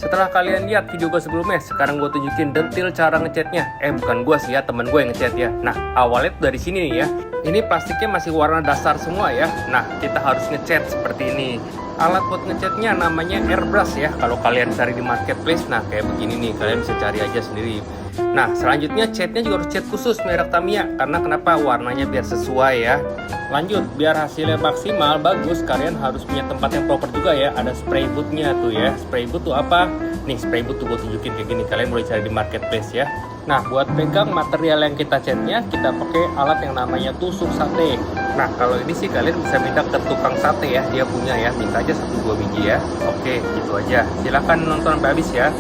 Setelah kalian lihat video gue sebelumnya, sekarang gue tunjukin detail cara ngecatnya. Bukan gue sih ya, temen gue yang ngecat ya. Nah, awalnya tuh dari sini nih ya. Ini plastiknya masih warna dasar semua ya. Nah, kita harus ngecat seperti ini. Alat buat ngecatnya namanya airbrush ya. Kalau kalian cari di marketplace, nah kayak begini nih, kalian bisa cari aja sendiri. Nah, selanjutnya catnya juga harus cat khusus merek Tamiya. Karena kenapa? Warnanya biar sesuai ya. Lanjut, biar hasilnya maksimal, bagus, kalian harus punya tempat yang proper juga ya. Ada spray bootnya tuh ya. Spray boot tuh apa? Nih, spray boot tuh gue tunjukin kayak gini. Kalian boleh cari di marketplace ya. Nah, buat pegang material yang kita catnya, kita pakai alat yang namanya tusuk sate. Nah, kalau ini sih kalian bisa minta ke tukang sate ya. Dia punya ya. Minta aja 1-2 biji ya. Oke, gitu aja. Silahkan nonton sampai habis ya.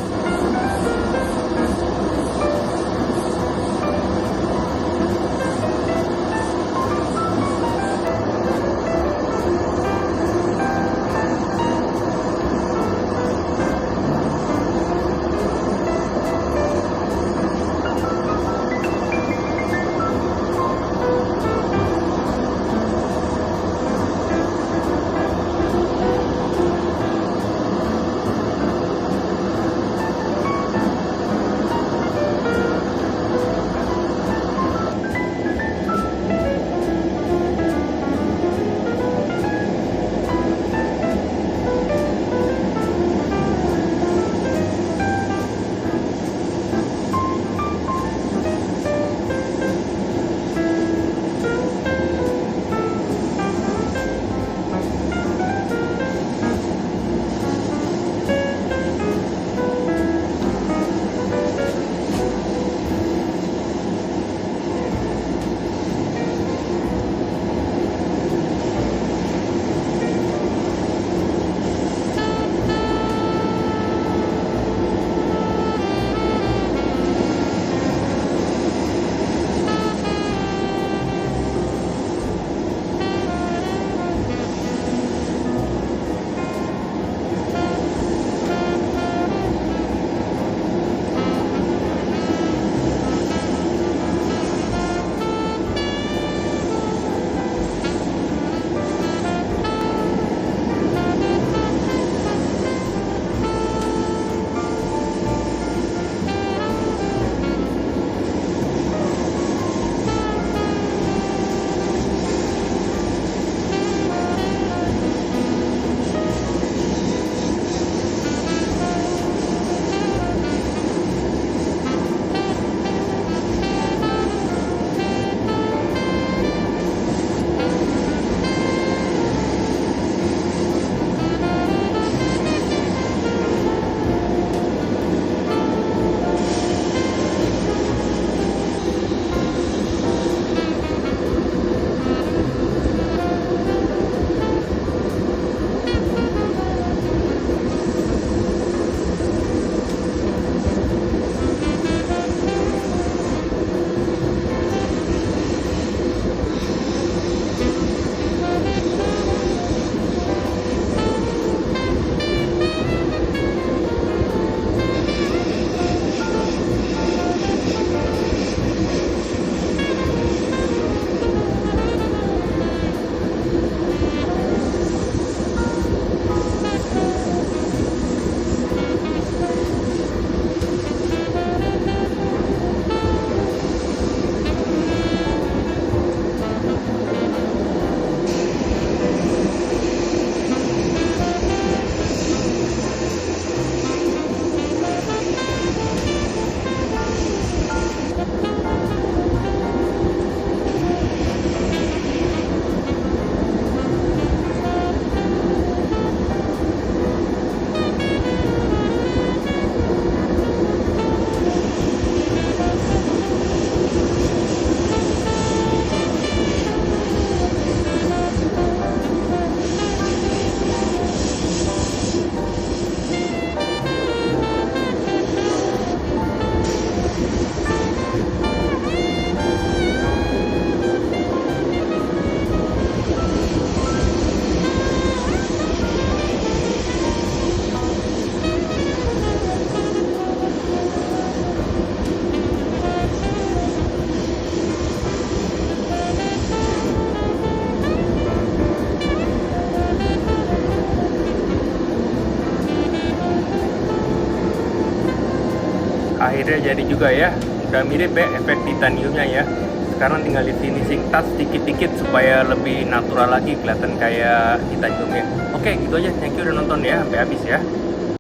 akhirnya jadi juga ya. Udah mirip ya efek titaniumnya ya. Sekarang tinggal di finishing touch dikit-dikit supaya lebih natural lagi, kelihatan kayak titaniumnya. Oke, gitu aja. Thank you udah nonton ya sampai habis ya.